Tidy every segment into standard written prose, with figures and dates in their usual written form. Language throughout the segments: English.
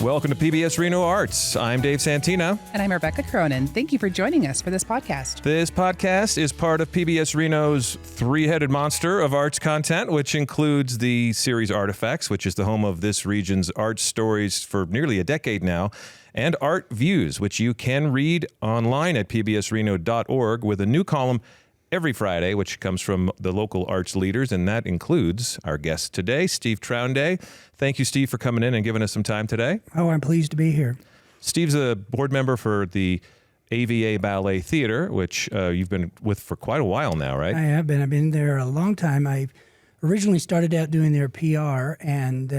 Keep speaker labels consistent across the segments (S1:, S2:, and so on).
S1: Welcome to PBS Reno Arts. I'm Dave Santina.
S2: And I'm Rebecca Cronon. Thank you for joining us for this podcast.
S1: This podcast is part of PBS Reno's three-headed monster of arts content, which includes the series Artifacts, which is the home of this region's art stories for nearly a decade now, and Art Views, which you can read online at pbsreno.org with a new column every Friday, which comes from the local arts leaders, and that includes our guest today, Steve Trounday. Thank you, Steve, for coming in and giving us some time today.
S3: Oh, I'm pleased to be here.
S1: Steve's a board member for the AVA Ballet Theater, which you've been with for quite a while now, right?
S3: I have been. I've been there a long time. I originally started out doing their PR and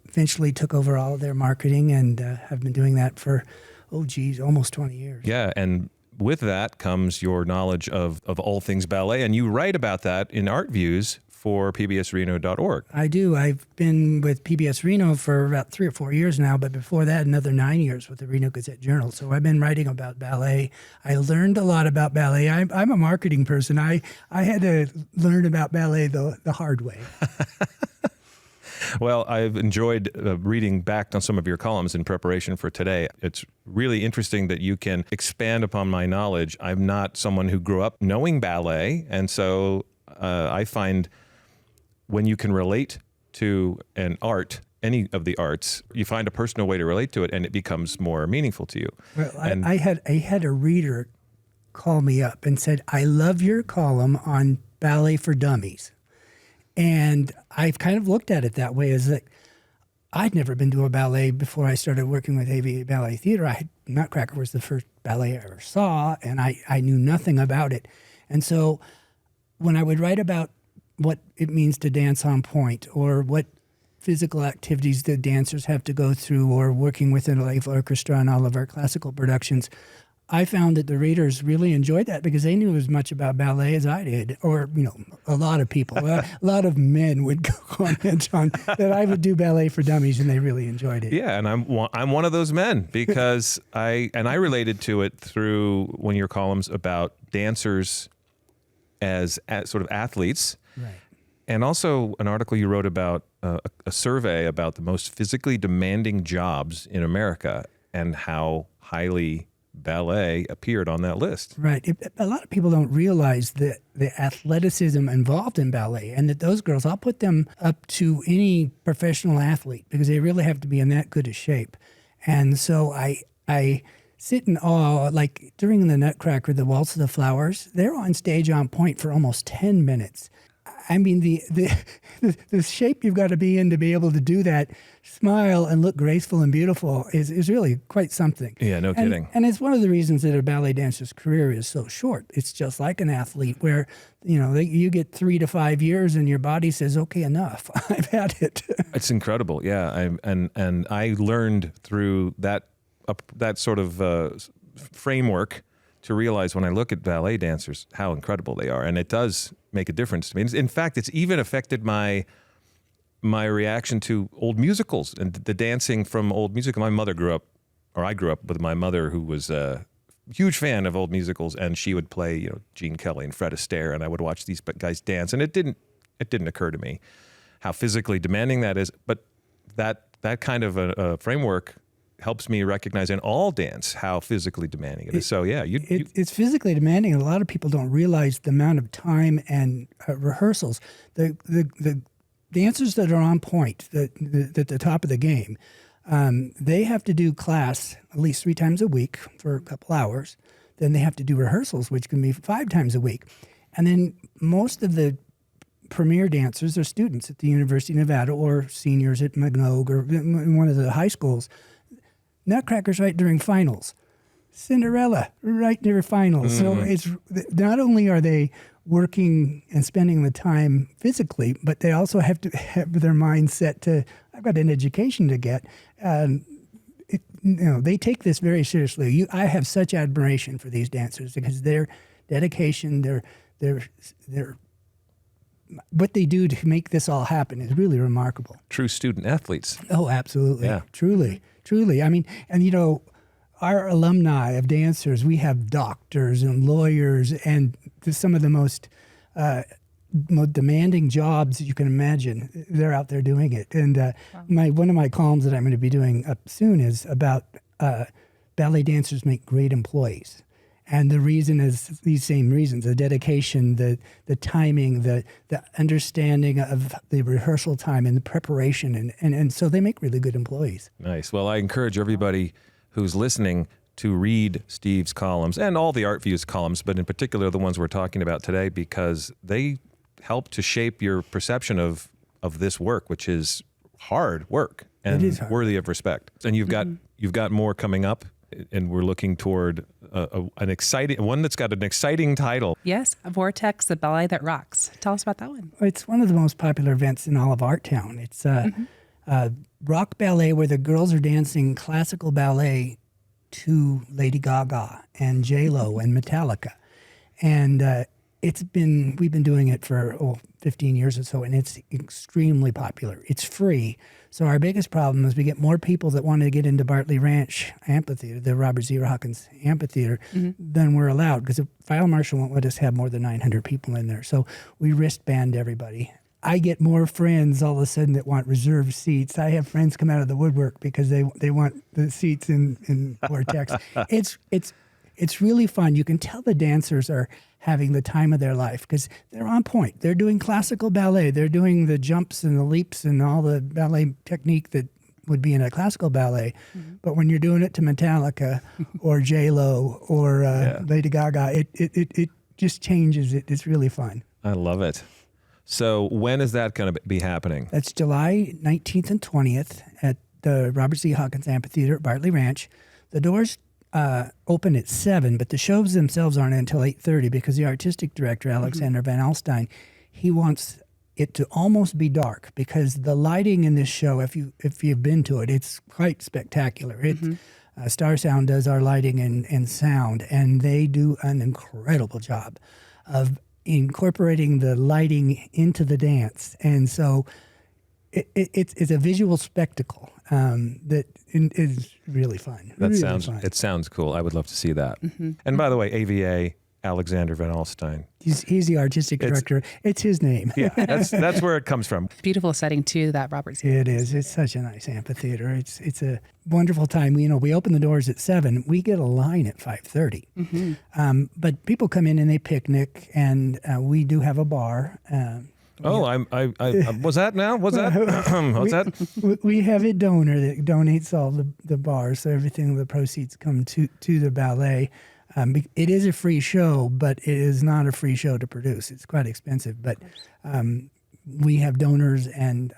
S3: eventually took over all of their marketing and have been doing that for, almost 20 years.
S1: Yeah, and with that comes your knowledge of all things ballet, and you write about that in Art Views for pbsreno.org.
S3: I do. I've been with PBS Reno for about 3 or 4 years now, but before that, another 9 years with the Reno Gazette-Journal. So I've been writing about ballet. I learned a lot about ballet. I'm a marketing person. I had to learn about ballet the hard way.
S1: Well, I've enjoyed reading back on some of your columns in preparation for today. It's really interesting that you can expand upon my knowledge. I'm not someone who grew up knowing ballet, and so I find when you can relate to an art, any of the arts, you find a personal way to relate to it, and it becomes more meaningful to you.
S3: Well, I had a reader call me up and said, "I love your column on ballet for dummies." And I've kind of looked at it that way, as that I'd never been to a ballet before I started working with AVA Ballet Theater. Nutcracker was the first ballet I ever saw, and I knew nothing about it. And so when I would write about what it means to dance on point, or what physical activities the dancers have to go through, or working with a live orchestra in all of our classical productions, I found that the readers really enjoyed that because they knew as much about ballet as I did, or, a lot of people. A lot of men would comment on that I would do ballet for dummies, and they really enjoyed it.
S1: Yeah, and I'm one of those men because I related to it through one of your columns about dancers as sort of athletes.
S3: Right.
S1: And also an article you wrote about a survey about the most physically demanding jobs in America and how highly ballet appeared on that list.
S3: Right. A lot of people don't realize the athleticism involved in ballet, and that those girls, I'll put them up to any professional athlete because they really have to be in that good a shape. And so I sit in awe, like during the Nutcracker, the Waltz of the Flowers, they're on stage on point for almost 10 minutes. I mean, the shape you've got to be in to be able to do that, smile and look graceful and beautiful is really quite something.
S1: Yeah, no kidding.
S3: And it's one of the reasons that a ballet dancer's career is so short. It's just like an athlete where, you get 3 to 5 years and your body says, okay, enough. I've had it. It's
S1: incredible. Yeah. And I learned through that sort of framework to realize when I look at ballet dancers how incredible they are, and it does make a difference to me. In fact, it's even affected my reaction to old musicals and the dancing from old musicals. I grew up with my mother, who was a huge fan of old musicals, and she would play, Gene Kelly and Fred Astaire, and I would watch these guys dance, and it didn't occur to me how physically demanding that is. But that kind of a framework helps me recognize in all dance how physically demanding it is. So yeah,
S3: it's physically demanding, and a lot of people don't realize the amount of time and rehearsals. The dancers that are on point, at the top of the game, they have to do class at least 3 times a week for a couple hours. Then they have to do rehearsals, which can be 5 times a week. And then most of the premier dancers are students at the University of Nevada or seniors at Magnogue or one of the high schools. Nutcracker's right during finals. Cinderella right near finals.
S1: Mm-hmm.
S3: So it's not only are they working and spending the time physically, but they also have to have their mind set to, I've got an education to get. They take this very seriously. I have such admiration for these dancers because their dedication, their what they do to make this all happen is really remarkable.
S1: True student athletes.
S3: Oh, absolutely.
S1: Yeah.
S3: Truly. I mean, and our alumni of dancers, we have doctors and lawyers and some of the most most demanding jobs you can imagine. They're out there doing it. And one of my columns that I'm going to be doing up soon is about ballet dancers make great employees. And the reason is these same reasons: the dedication, the timing, the understanding of the rehearsal time and the preparation. And so they make really good employees.
S1: Nice. Well, I encourage everybody who's listening to read Steve's columns and all the Art Views columns, but in particular the ones we're talking about today, because they help to shape your perception of this work, which is hard work and worthy of respect. And you've got more coming up, and we're looking toward an exciting one that's got an exciting title.
S2: Yes, Vortex, the ballet that rocks. Tell us about that one.
S3: It's one of the most popular events in all of Art Town. It's rock ballet where the girls are dancing classical ballet to Lady Gaga and J-Lo and Metallica. And we've been doing it for 15 years or so, and it's extremely popular. It's free. So our biggest problem is we get more people that want to get into Bartley Ranch Amphitheater, the Robert Z. Hawkins Amphitheater, than we're allowed, because the fire marshal won't let us have more than 900 people in there. So we wristband everybody. I get more friends all of a sudden that want reserved seats. I have friends come out of the woodwork because they want the seats in Vortex. It's really fun. You can tell the dancers are having the time of their life because they're on point. They're doing classical ballet. They're doing the jumps and the leaps and all the ballet technique that would be in a classical ballet. But when you're doing it to Metallica or J-Lo or Lady Gaga, it just changes it. It's really fun.
S1: I love it. So when is that going to be happening?
S3: That's July 19th and 20th at the Robert Z. Hawkins Amphitheater at Bartley Ranch. The doors open at 7, but the shows themselves aren't until 8:30 because the artistic director, Alexander Van Alstyne, he wants it to almost be dark because the lighting in this show, if you've been to it, it's quite spectacular. Star Sound does our lighting and sound, and they do an incredible job of incorporating the lighting into the dance. And so it's a visual spectacle that is really fun.
S1: It sounds cool. I would love to see that. And by the way, AVA, Alexander Van Alstyne.
S3: He's the artistic director. It's his name.
S1: Yeah, that's where it comes from.
S2: Beautiful setting too, that Robert Z.
S3: It is. It's such a nice amphitheater. It's a wonderful time. We open the doors at 7. We get a line at 5:30. But people come in and they picnic, and we do have a bar.
S1: Was that now? Was that? What's that?
S3: We have a donor that donates all the bars, so everything, the proceeds come to the ballet. It is a free show, but it is not a free show to produce. It's quite expensive, but we have donors and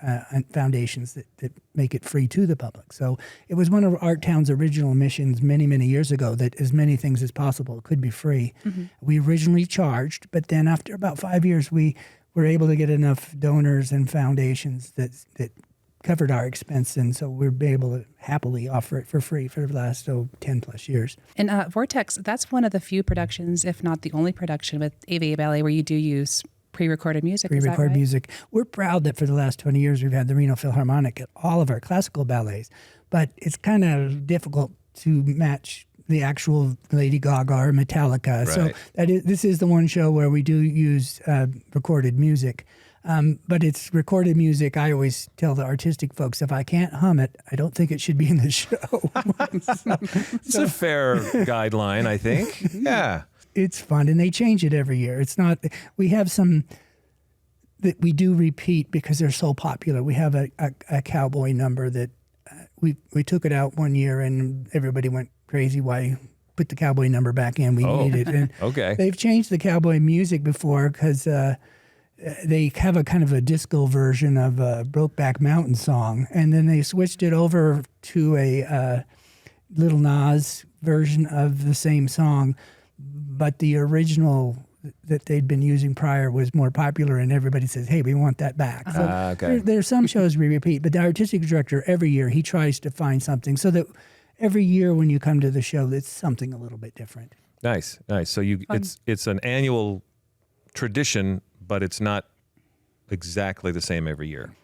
S3: foundations that make it free to the public. So it was one of Art Town's original missions many, many years ago that as many things as possible could be free. We originally charged, but then after about 5 years, we were able to get enough donors and foundations that covered our expense, and so we're able to happily offer it for free for the last 10 plus years.
S2: And Vortex, that's one of the few productions, if not the only production with AVA Ballet where you do use pre-recorded music.
S3: Pre-recorded music. We're proud that for the last 20 years we've had the Reno Philharmonic at all of our classical ballets, but it's kind of difficult to match the actual Lady Gaga or Metallica.
S1: Right.
S3: So this is the one show where we do use recorded music. But it's recorded music. I always tell the artistic folks, if I can't hum it, I don't think it should be in the show.
S1: It's a fair guideline, I think. Yeah.
S3: It's fun, and they change it every year. It's not, we have some that we do repeat because they're so popular. We have a cowboy number that we took it out one year and everybody went crazy. Why put the cowboy number back in? We need it. And
S1: okay.
S3: They've changed the cowboy music before because they have a kind of a disco version of a Brokeback Mountain song, and then they switched it over to a Lil Nas version of the same song, but the original that they'd been using prior was more popular, and everybody says, hey, we want that back. So
S1: okay.
S3: there are some shows we repeat, but the artistic director, every year, he tries to find something so that every year when you come to the show, it's something a little bit different.
S1: Nice. So it's an annual tradition, but it's not exactly the same every year.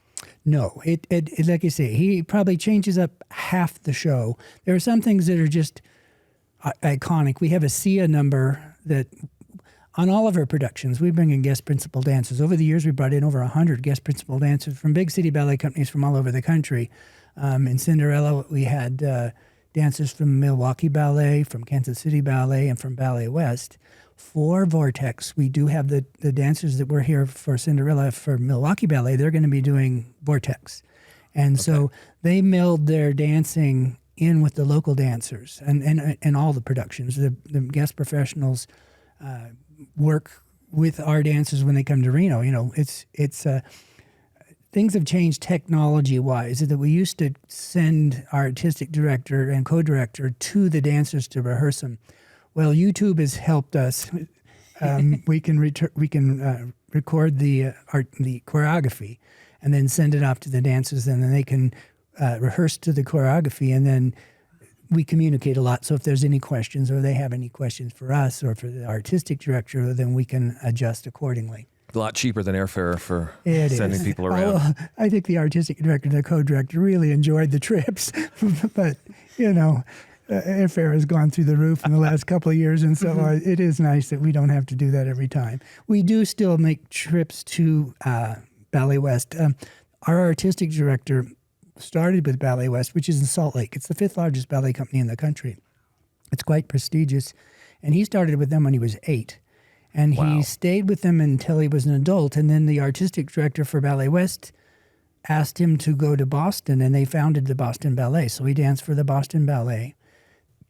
S3: No, it like you say, he probably changes up half the show. There are some things that are just iconic. We have a Sia number that on all of our productions, we bring in guest principal dancers. Over the years, we brought in over 100 guest principal dancers from big city ballet companies from all over the country. In Cinderella, we had dancers from Milwaukee Ballet, from Kansas City Ballet, and from Ballet West. For Vortex, we do have the dancers that were here for Cinderella for Milwaukee Ballet. They're going to be doing Vortex. And so they meld their dancing in with the local dancers and all the productions. The guest professionals work with our dancers when they come to Reno. You know, it's things have changed technology-wise. That we used to send our artistic director and co-director to the dancers to rehearse them. Well, YouTube has helped us. We can record the choreography and then send it off to the dancers, and then they can rehearse to the choreography, and then we communicate a lot. So if there's any questions or they have any questions for us or for the artistic director, then we can adjust accordingly.
S1: A lot cheaper than airfare for
S3: It
S1: sending
S3: is.
S1: people around.
S3: Oh, I think the artistic director and the co-director really enjoyed the trips, but you know, airfare has gone through the roof in the last couple of years, and so it is nice that we don't have to do that every time. We do still make trips to Ballet West. Our artistic director started with Ballet West, which is in Salt Lake. It's the 5th largest ballet company in the country. It's quite prestigious, and he started with them when he was 8. And he stayed with them until he was an adult. And then the artistic director for Ballet West asked him to go to Boston, and they founded the Boston Ballet. So he danced for the Boston Ballet,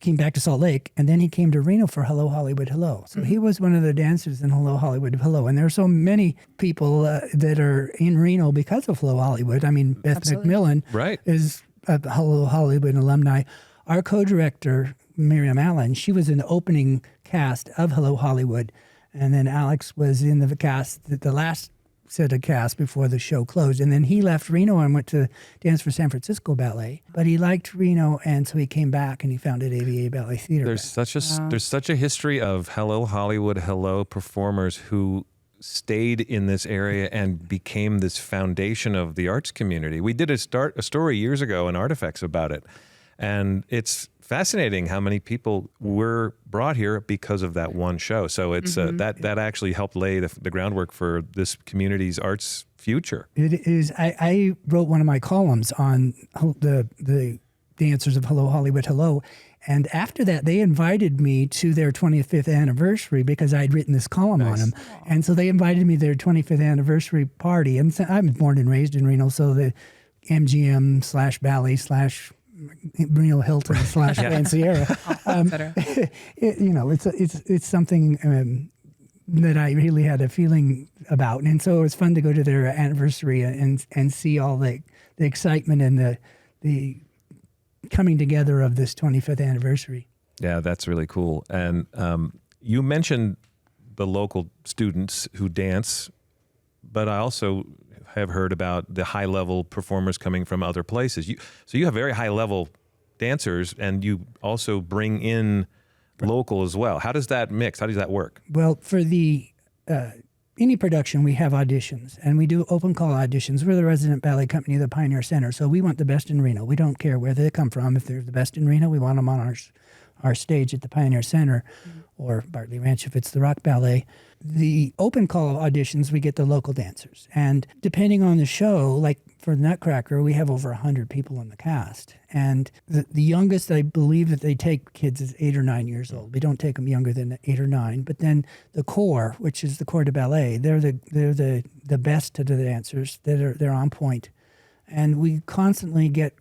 S3: came back to Salt Lake, and then he came to Reno for Hello, Hollywood, Hello. So he was one of the dancers in Hello, Hollywood, Hello. And there are so many people that are in Reno because of Hello, Hollywood. I mean, Beth McMillan is a Hello, Hollywood alumni. Our co-director, Miriam Allen, she was in the opening cast of Hello, Hollywood. And then Alex was in the cast, the last set of cast before the show closed. And then he left Reno and went to dance for San Francisco Ballet. But he liked Reno, and so he came back and he founded AVA Ballet Theater.
S1: There's such a history of Hello Hollywood, Hello performers who stayed in this area and became this foundation of the arts community. We did a story years ago in Artifacts about it. And it's fascinating how many people were brought here because of that one show. So it's that actually helped lay the groundwork for this community's arts future.
S3: It is. I wrote one of my columns on the dancers of Hello Hollywood Hello, and after that they invited me to their 25th anniversary because I'd written this column on them. And so they invited me to their 25th anniversary party. And so I'm born and raised in Reno, so the MGM/Ballet/ Reno Hilton / Lanciera. It's something that I really had a feeling about, and so it was fun to go to their anniversary and see all the excitement and the coming together of this 25th anniversary.
S1: Yeah, that's really cool. And you mentioned the local students who dance, but I also have heard about the high-level performers coming from other places. So you have very high-level dancers, and you also bring in local as well. How does that mix? How does that work?
S3: Well, for the any production, we have auditions, and we do open call auditions. We're the resident ballet company of the Pioneer Center, so we want the best in Reno. We don't care where they come from. If they're the best in Reno, we want them on our stage at the Pioneer Center or Bartley Ranch if it's the Rock Ballet. The open call auditions, we get the local dancers. And depending on the show, like for Nutcracker, we have over 100 people in the cast. And the youngest, I believe that they take kids is 8 or 9 years old. We don't take them younger than 8 or 9. But then the corps, which is the corps de ballet, they're the best of the dancers. They're on point. And we constantly get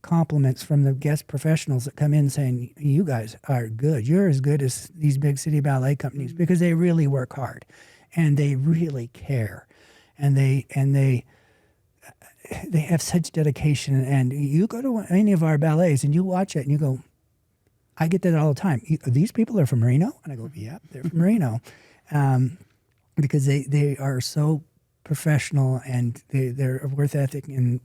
S3: compliments from the guest professionals that come in saying, you guys are good. You're as good as these big city ballet companies, because they really work hard and they really care. And they have such dedication. And you go to any of our ballets and you watch it and you go, I get that all the time. These people are from Reno? And I go, yeah, they're from Reno. Because they are so professional, and their work ethic and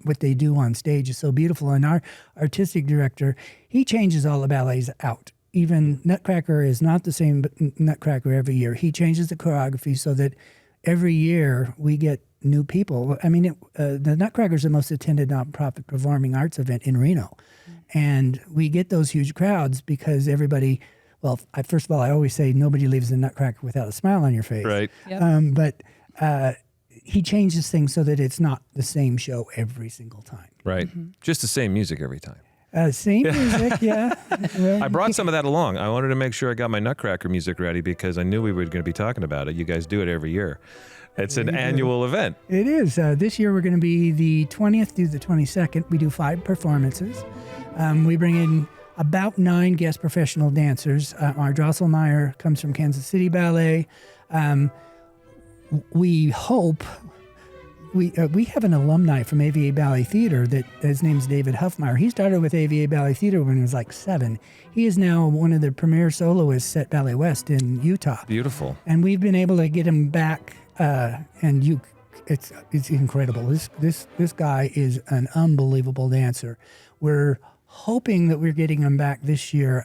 S3: what they do on stage is so beautiful. And our artistic director, he changes all the ballets out. Even Nutcracker is not the same Nutcracker every year. He changes the choreography so that every year we get new people. I mean, the Nutcracker is the most attended nonprofit performing arts event in Reno. And we get those huge crowds because everybody well, first of all, I always say nobody leaves the Nutcracker without a smile on your face.
S1: Right.
S2: Yep.
S3: But he changes things so that it's not the same show every single time.
S1: Right. Just the same music every time.
S3: Same music, yeah. Well,
S1: I brought some of that along. I wanted to make sure I got my Nutcracker music ready because I knew we were going to be talking about it. You guys do it every year. It's an annual event.
S3: It is. This year we're going to be the 20th through the 22nd. We do 5 performances. We bring in about 9 guest professional dancers. Our Drosselmeyer comes from Kansas City Ballet. We hope... We have an alumni from a.v.a. Ballet Theater that his name's David Huffmeyer. He started with a.v.a. Ballet Theater when he was like 7. He is now one of the premier soloists at Ballet West in Utah.
S1: Beautiful.
S3: And we've been able to get him back, it's incredible. This guy is an unbelievable dancer. We're hoping that we're getting him back this year.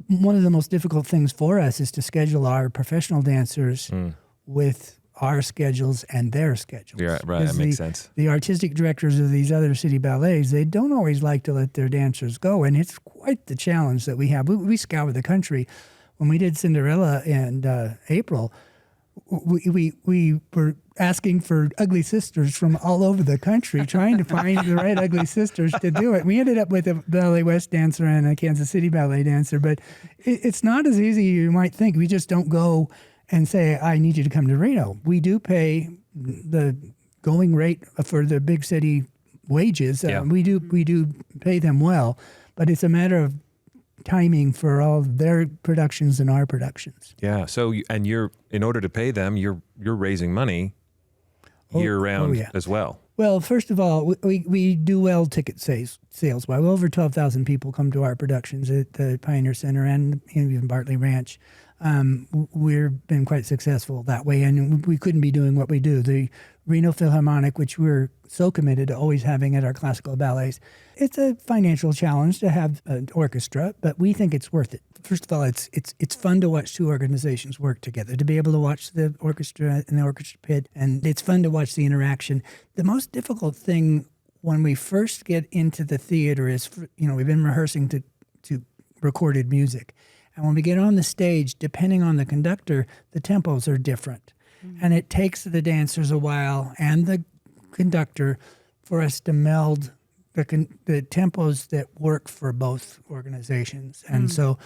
S3: One of the most difficult things for us is to schedule our professional dancers with our schedules and their schedules.
S1: Yeah, right. That makes sense.
S3: The artistic directors of these other city ballets, they don't always like to let their dancers go, and it's quite the challenge that we have. We scour the country. When we did Cinderella in April, we were asking for ugly sisters from all over the country, trying to find the right ugly sisters to do it. We ended up with a Ballet West dancer and a Kansas City Ballet dancer, but it's not as easy as you might think. We just don't go and say, I need you to come to Reno. We do pay the going rate for the big city wages.
S1: Yeah.
S3: We do pay them well, but it's a matter of timing for all their productions and our productions.
S1: Yeah. So, and you're in order to pay them, you're raising money year round as well.
S3: Well, first of all, we do well ticket sales. Well, over 12,000 people come to our productions at the Pioneer Center and even Bartley Ranch. We've been quite successful that way, and we couldn't be doing what we do. The Reno Philharmonic, which we're so committed to always having at our classical ballets, it's a financial challenge to have an orchestra, but we think it's worth it. First of all, it's fun to watch 2 organizations work together, to be able to watch the orchestra in the orchestra pit, and it's fun to watch the interaction. The most difficult thing when we first get into the theater is, we've been rehearsing to recorded music. And when we get on the stage, depending on the conductor, the tempos are different. And it takes the dancers a while and the conductor for us to meld the tempos that work for both organizations. And so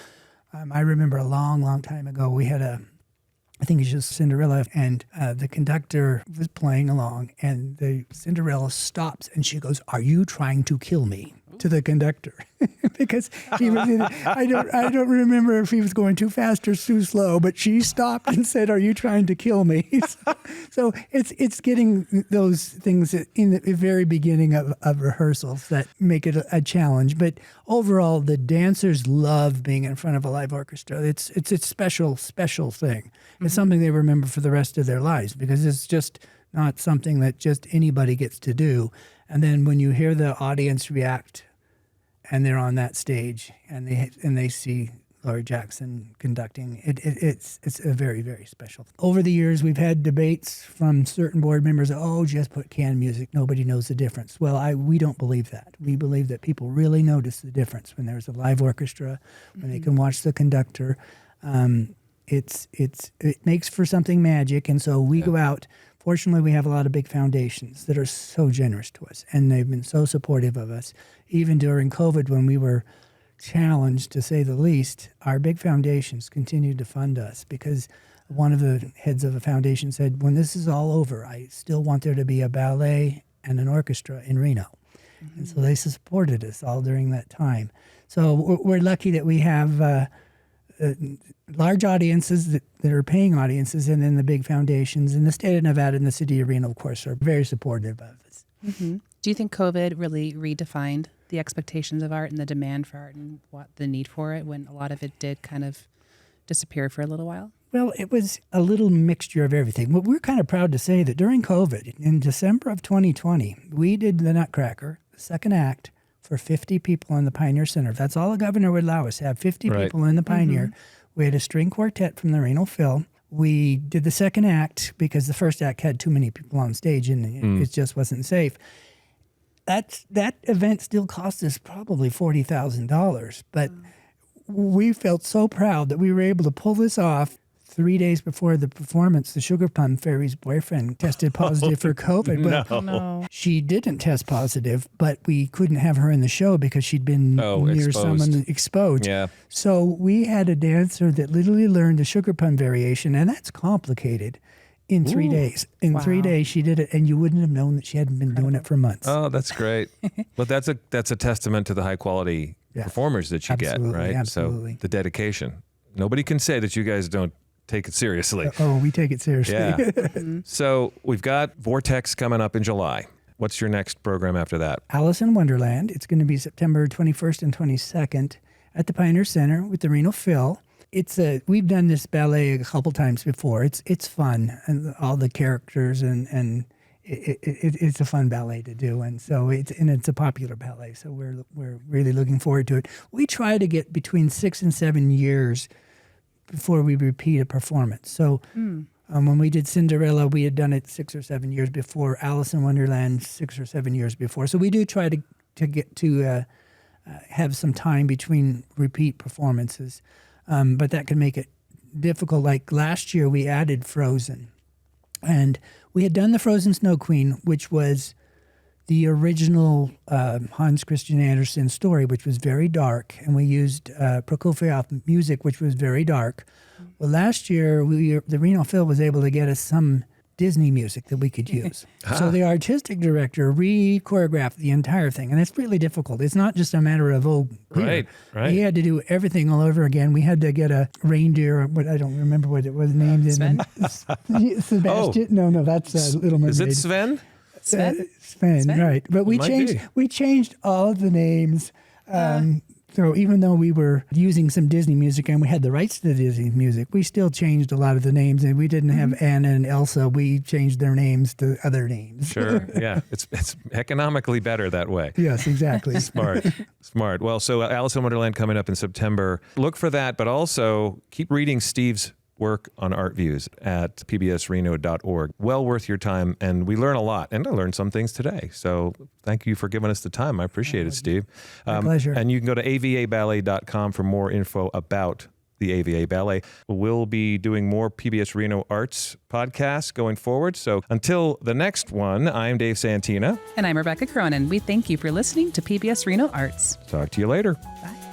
S3: I remember a long, long time ago, we had I think it's just Cinderella, and the conductor was playing along, and the Cinderella stops, and she goes, "Are you trying to kill me?" to the conductor, because she was I don't remember if he was going too fast or too slow, but she stopped and said, "Are you trying to kill me?" So it's getting those things in the very beginning of rehearsals that make it a challenge. But overall, the dancers love being in front of a live orchestra. It's a special thing. It's something they remember for the rest of their lives, because it's just not something that just anybody gets to do. And then when you hear the audience react, and they're on that stage, and they see Laurie Jackson conducting, it's a very, very special. Over the years, we've had debates from certain board members. Oh, just put canned music. Nobody knows the difference. Well, we don't believe that. We believe that people really notice the difference when there's a live orchestra, when they can watch the conductor. It makes for something magic, and so we go out. Fortunately, we have a lot of big foundations that are so generous to us, and they've been so supportive of us. Even during COVID, when we were challenged, to say the least, our big foundations continued to fund us, because one of the heads of a foundation said, when this is all over, I still want there to be a ballet and an orchestra in Reno. Mm-hmm. And so they supported us all during that time. So we're lucky that we have large audiences that are paying audiences, and then the big foundations. And the state of Nevada and the city of Reno, of course, are very supportive of us.
S2: Mm-hmm. Do you think COVID really redefined the expectations of art and the demand for art and what the need for it, when a lot of it did kind of disappear for a little while?
S3: Well, it was a little mixture of everything. But we're kind of proud to say that during COVID, in December of 2020, we did the Nutcracker, the second act, for 50 people in the Pioneer Center. That's all the governor would allow us to have, 50 people in the Pioneer. Mm-hmm. We had a string quartet from the Reno Phil. We did the second act because the first act had too many people on stage, and it just wasn't safe. That event still cost us probably $40,000, but we felt so proud that we were able to pull this off. 3 days before the performance, the Sugar Plum Fairy's boyfriend tested positive for COVID. But
S2: No.
S3: she didn't test positive, but we couldn't have her in the show because she'd been near
S1: exposed.
S3: someone exposed.
S1: Yeah.
S3: So we had a dancer that literally learned the Sugar Plum variation, and that's complicated, in 3 days. In 3
S2: Wow.
S3: days, she did it, and you wouldn't have known that she hadn't been doing it for months.
S1: Oh, that's great. But that's a testament to the high quality
S3: Yeah.
S1: performers that you
S3: Absolutely,
S1: get, right?
S3: absolutely.
S1: So the dedication. Nobody can say that you guys don't take it seriously.
S3: Oh, we take it seriously.
S1: Yeah. So we've got Vortex coming up in July. What's your next program after that?
S3: Alice in Wonderland. It's going to be September 21st and 22nd at the Pioneer Center with the Reno Phil. We've done this ballet a couple times before. It's fun, and all the characters, and it's a fun ballet to do, and so it's a popular ballet. So we're really looking forward to it. We try to get between 6 and 7 years before we repeat a performance. So when we did Cinderella, we had done it 6 or 7 years before. Alice in Wonderland, 6 or 7 years before. So we do try to get to have some time between repeat performances, but that can make it difficult. Like last year, we added Frozen, and we had done the Frozen Snow Queen, which was the original Hans Christian Andersen story, which was very dark, and we used Prokofiev music, which was very dark. Well, last year, the Reno Phil was able to get us some Disney music that we could use. So the artistic director re-choreographed the entire thing, and it's really difficult. It's not just a matter of,
S1: Right.
S3: He had to do everything all over again. We had to get a reindeer, I don't remember what it was named.
S2: Sven?
S3: Sebastian? No, that's Little Mermaid.
S1: Is it Sven?
S2: Sven?
S3: Sven, right? But we
S1: might
S3: changed all of the names. So even though we were using some Disney music and we had the rights to the Disney music, we still changed a lot of the names, and we didn't have Anna and Elsa. We changed their names to other names.
S1: Sure. Yeah. It's economically better that way.
S3: Yes, exactly.
S1: Smart. Well, so Alice in Wonderland coming up in September. Look for that, but also keep reading Steve's work on Art Views at pbsreno.org. Well worth your time, and we learn a lot, and I learned some things today. So thank you for giving us the time. I appreciate it, Steve.
S3: My pleasure.
S1: And you can go to avaballet.com for more info about the AVA Ballet. We'll be doing more PBS Reno Arts podcasts going forward. So until the next one, I'm Dave Santina.
S2: And I'm Rebecca Cronon. We thank you for listening to PBS Reno Arts.
S1: Talk to you later.
S2: Bye.